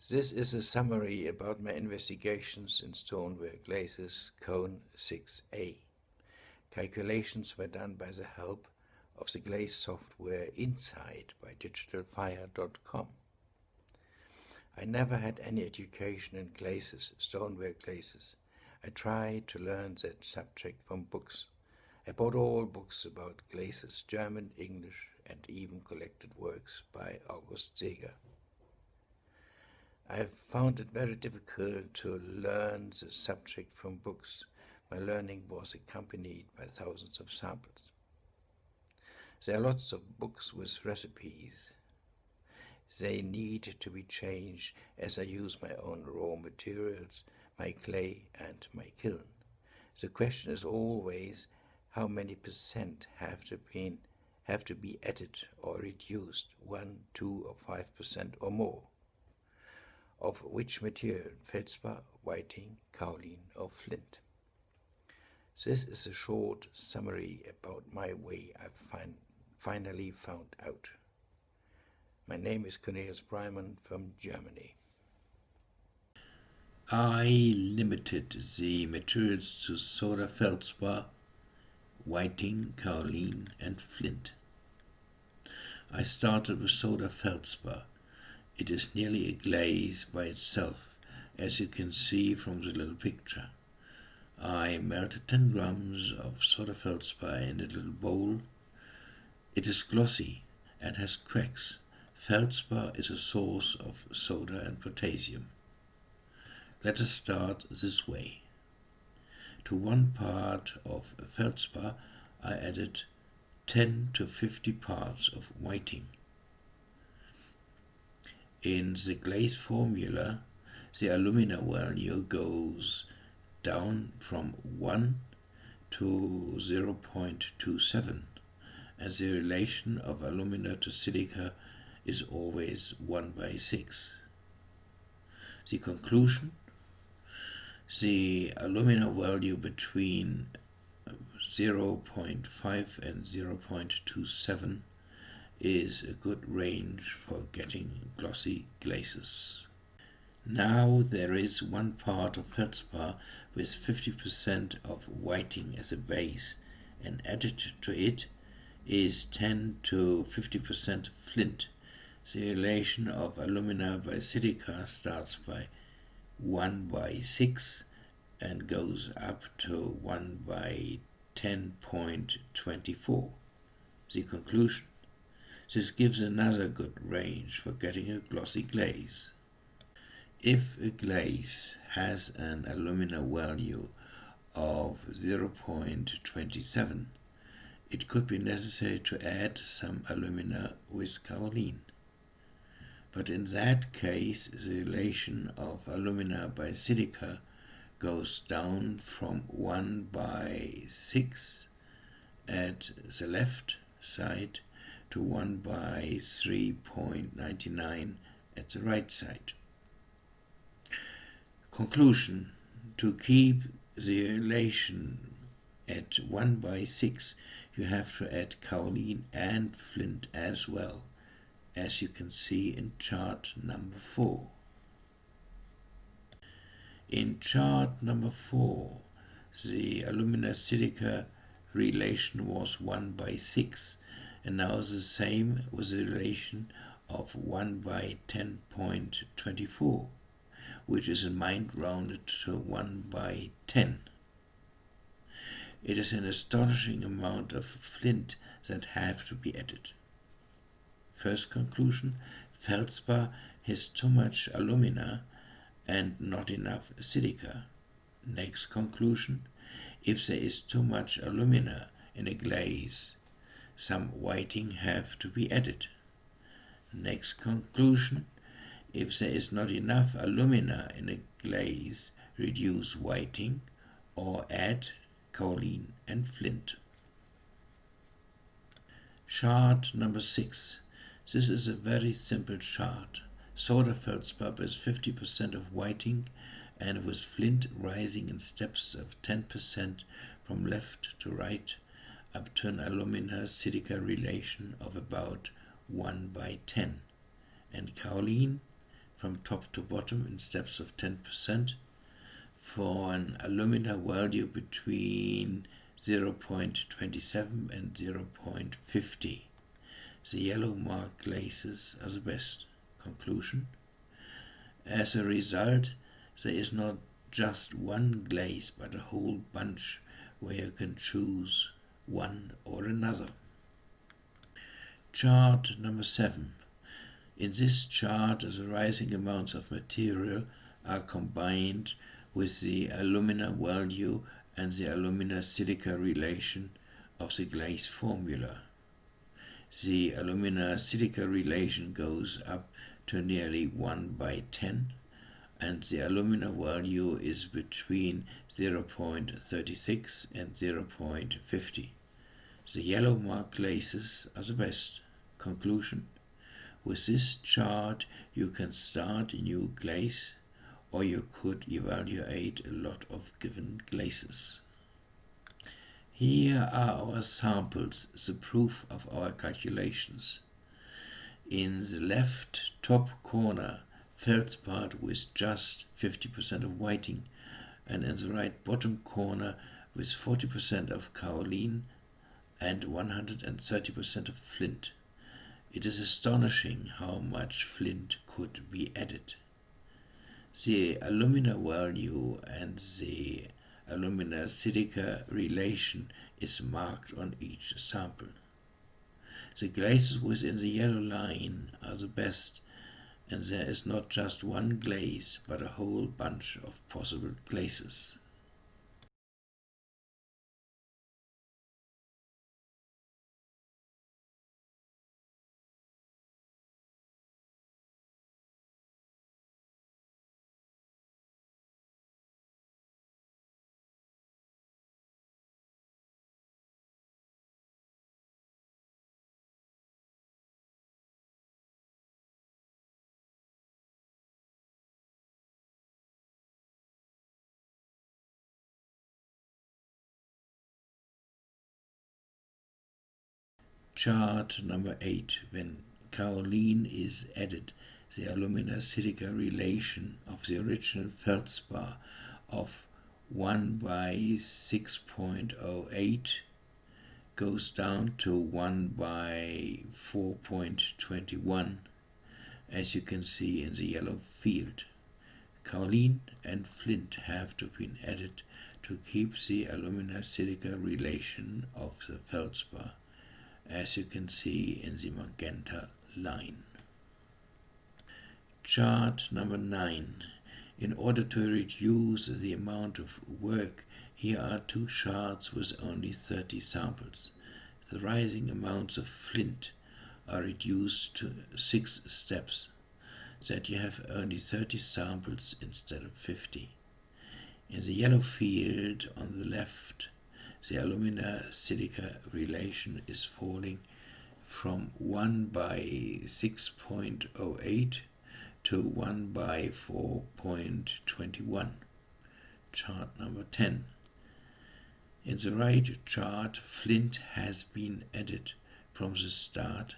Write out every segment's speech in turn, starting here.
This is a summary about my investigations in stoneware glazes cone 6A. Calculations were done by the help of the glaze software Inside by digitalfire.com. I never had any education in glazes, stoneware glazes. I tried to learn that subject from books. I bought all books about glazes, German, English, and even collected works by August Seeger. I found it very difficult to learn the subject from books. My learning was accompanied by thousands of samples. There are lots of books with recipes. They need to be changed as I use my own raw materials, my clay and my kiln. The question is always how many percent have to be added or reduced, 1, 2 or 5% or more. Of which material, feldspar, whiting, kaolin or flint. This is a short summary about my way I finally found out. My name is Cornelius Breimann from Germany. I limited the materials to soda feldspar, whiting, kaolin and flint. I started with soda feldspar. It is nearly a glaze by itself, as you can see from the little picture. I melted 10 grams of soda feldspar in a little bowl. It is glossy and has cracks. Feldspar is a source of soda and potassium. Let us start this way. To 1 part of feldspar I added 10 to 50 parts of whiting. In the glaze formula, the alumina value goes down from 1 to 0.27, and the relation of alumina to silica is always 1/6. The conclusion: the alumina value between 0.5 and 0.27 is a good range for getting glossy glazes. Now there is 1 part of feldspar with 50% of whiting as a base, and added to it is 10 to 50% flint. The relation of alumina by silica starts by 1/6 and goes up to 1/10.24. The conclusion: this gives another good range for getting a glossy glaze. If a glaze has an alumina value of 0.27, it could be necessary to add some alumina with kaolin. But in that case, the relation of alumina by silica goes down from 1/6 at the left side to 1/3.99 at the right side. Conclusion: to keep the relation at 1/6, you have to add kaolin and flint as well, as you can see in chart number 4. In chart number 4, the alumina-silica relation was 1/6, and now the same with the relation of 1/10.24, which is in mind rounded to 1/10. It is an astonishing amount of flint that have to be added. First conclusion: feldspar has too much alumina and not enough silica. Next conclusion: if there is too much alumina in a glaze, some whiting have to be added. Next conclusion: if there is not enough alumina in a glaze, reduce whiting or add kaolin and flint. Chart number 6. This is a very simple chart. Soda feldspar is 50% of whiting, and with flint rising in steps of 10% from left to right, up to an alumina-silica relation of about 1/10, and kaolin from top to bottom in steps of 10% for an alumina value between 0.27 and 0.50. The yellow marked glazes are the best. Conclusion: as a result, there is not just one glaze but a whole bunch where you can choose one or another. Chart number 7. In this chart, the rising amounts of material are combined with the alumina value and the alumina-silica relation of the glaze formula. The alumina-silica relation goes up to nearly 1/10, and the alumina value is between 0.36 and 0.50. The yellow marked glazes are the best. Conclusion: with this chart you can start a new glaze, or you could evaluate a lot of given glazes. Here are our samples, the proof of our calculations. In the left top corner, feldspar with just 50% of whiting, and in the right bottom corner with 40% of kaolin and 130% of flint. It is astonishing how much flint could be added. The alumina value and the alumina-silica relation is marked on each sample. The glazes within the yellow line are the best, and there is not just one glaze but a whole bunch of possible glazes. Chart number 8. When kaolin is added, the alumina-silica relation of the original feldspar of 1/6.08 goes down to 1/4.21, as you can see in the yellow field. Kaolin and flint have to be added to keep the alumina-silica relation of the feldspar, as you can see in the magenta line. Chart number 9. In order to reduce the amount of work, here are two charts with only 30 samples. The rising amounts of flint are reduced to 6 steps, so that you have only 30 samples instead of 50. In the yellow field on the left, the alumina-silica relation is falling from 1/6.08 to 1/4.21. Chart number 10. In the right chart, flint has been added from the start,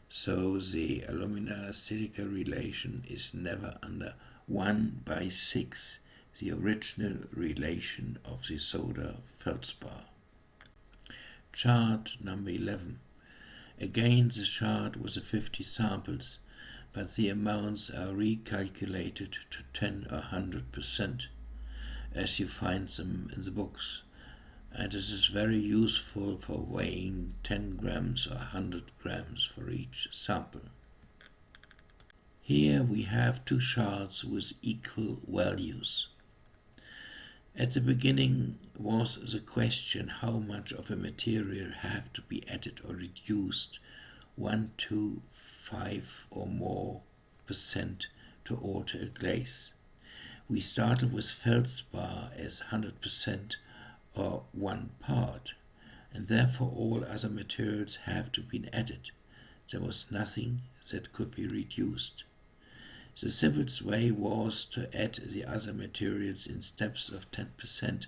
so the alumina-silica relation is never under 1/6, the original relation of the soda feldspar. Chart number 11. Again the chart with the 50 samples, but the amounts are recalculated to 10 or 100%, as you find them in the books, and it is very useful for weighing 10 grams or 100 grams for each sample. Here we have two charts with equal values. At the beginning was the question how much of a material had to be added or reduced, 1, 2, 5 or more % to alter a glaze. We started with feldspar as 100% or 1 part, and therefore all other materials have to be added. There was nothing that could be reduced. The simplest way was to add the other materials in steps of 10%,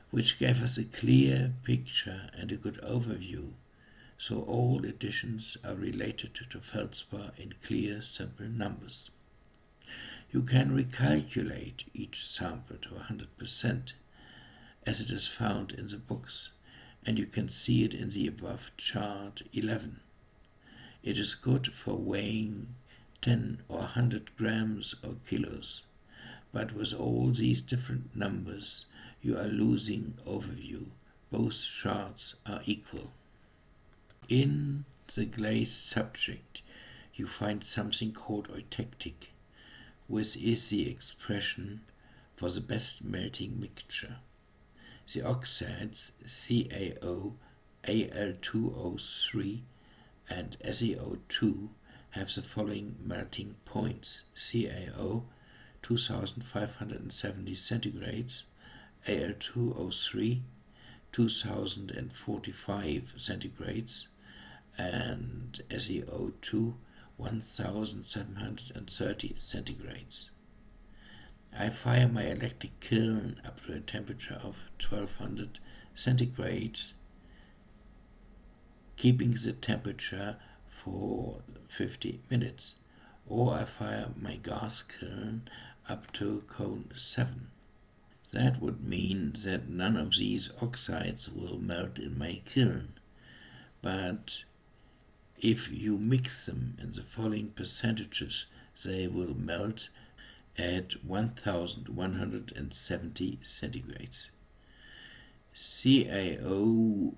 which gave us a clear picture and a good overview, so all additions are related to feldspar in clear, simple numbers. You can recalculate each sample to 100% as it is found in the books, and you can see it in the above chart 11. It is good for weighing 10 or 100 grams or kilos, but with all these different numbers you are losing overview. Both charts are equal. In the glaze subject you find something called eutectic, which is the expression for the best melting mixture. The oxides CaO, Al2O3 and SeO2 have the following melting points: CaO 2570 centigrades, Al2O3 2045 centigrades, and SeO2 1730 centigrades. I fire my electric kiln up to a temperature of 1200 centigrades, keeping the temperature for 50 minutes, or I fire my gas kiln up to cone 7. That would mean that none of these oxides will melt in my kiln, but if you mix them in the following percentages, they will melt at 1170 centigrades. CaO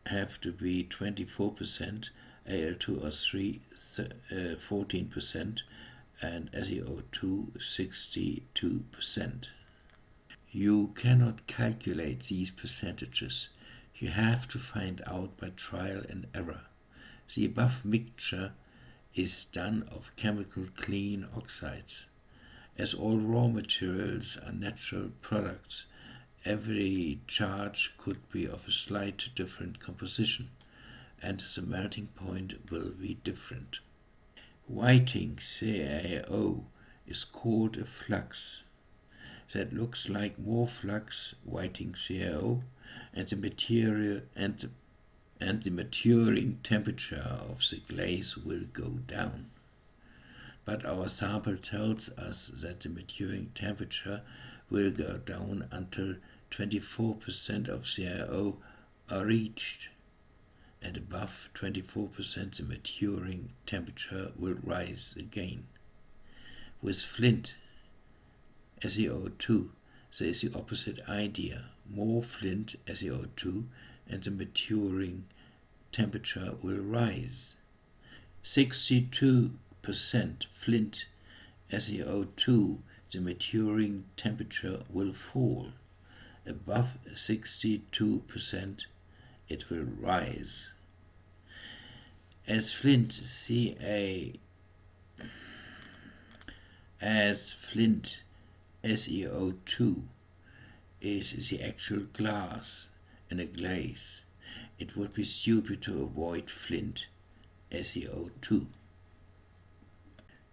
have to be 24%, Al2O3 14%, and SeO2 62%. You cannot calculate these percentages. You have to find out by trial and error. The above mixture is done of chemical clean oxides. As all raw materials are natural products, every charge could be of a slight different composition, and the melting point will be different. Whiting CaO is called a flux. That looks like more flux, whiting CaO, and the material and the maturing temperature of the glaze will go down. But our sample tells us that the maturing temperature will go down until 24% of CaO are reached, and above 24% the maturing temperature will rise again. With flint, SeO2, there is the opposite idea. More flint, SeO2, and the maturing temperature will rise. 62% flint, SeO2, the maturing temperature will fall. Above 62%, it will rise. As flint SeO2 is the actual glass in a glaze, it would be stupid to avoid flint, SeO2.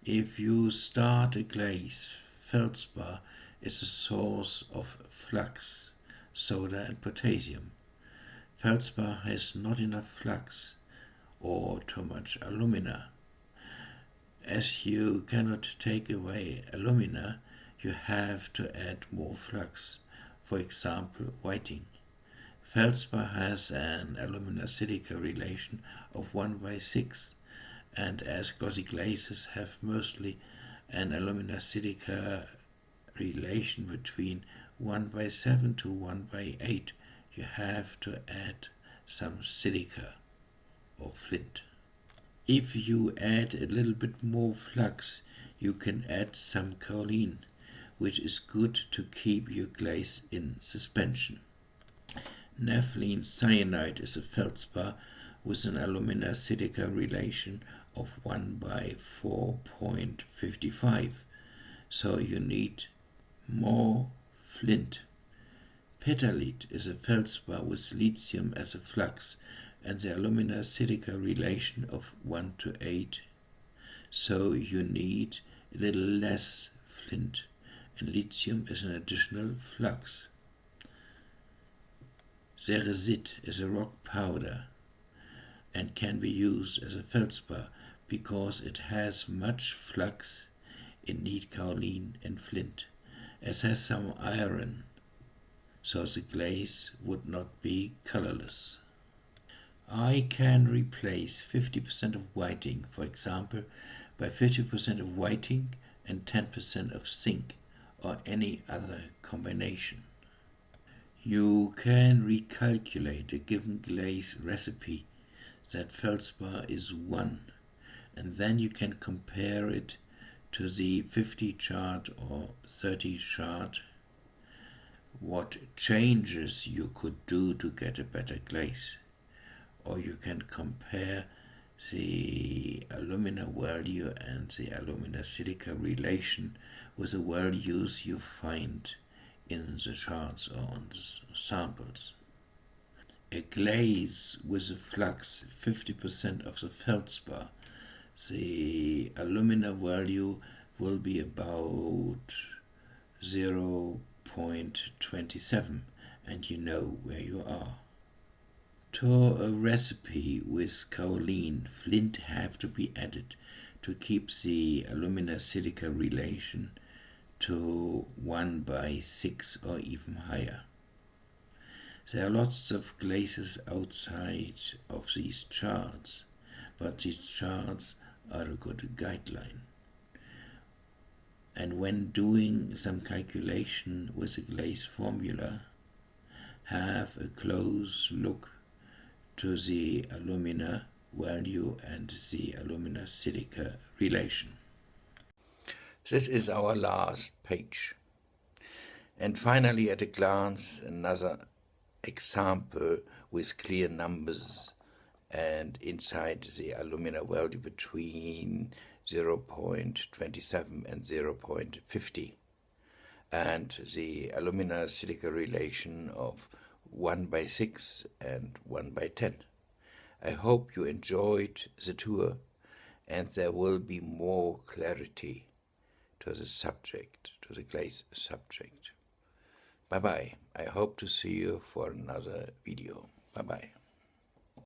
If you start a glaze, feldspar is a source of flux, soda and potassium. Feldspar has not enough flux or too much alumina. As you cannot take away alumina, you have to add more flux, for example whiting. Feldspar has an alumina-silica relation of 1/6, and as glossy glazes have mostly an alumina-silica relation between 1/7 to 1/8, you have to add some silica or flint. If you add a little bit more flux, you can add some kaolin, which is good to keep your glaze in suspension. Naphthalene cyanide is a feldspar with an alumina-silica relation of 1/4.55, so you need more flint. Petalite is a feldspar with lithium as a flux and the alumina-silica relation of 1:8, so you need a little less flint, and lithium is an additional flux. Ceresit is a rock powder and can be used as a feldspar because it has much flux indeed kaolin and flint, as has some iron, so the glaze would not be colorless. I can replace 50% of whiting, for example, by 50% of whiting and 10% of zinc, or any other combination. You can recalculate a given glaze recipe that feldspar is 1, and then you can compare it to the 50 chart or 30 chart, what changes you could do to get a better glaze. Or you can compare the alumina value and the alumina-silica relation with the values you find in the charts or on the samples. A glaze with a flux 50% of the feldspar, the alumina value will be about 0.27, and you know where you are. To a recipe with kaolin, flint have to be added to keep the alumina-silica relation to 1/6 or even higher. There are lots of glazes outside of these charts, but these charts are a good guideline. And when doing some calculation with the glaze formula, have a close look to the alumina value and the alumina-silica relation. This is our last page. And finally, at a glance, another example with clear numbers and inside the alumina value between 0.27 and 0.50 and the alumina-silica relation of 1/6 and 1/10. I hope you enjoyed the tour and there will be more clarity to the subject, to the glaze subject. Bye-bye. I hope to see you for another video. Bye-bye.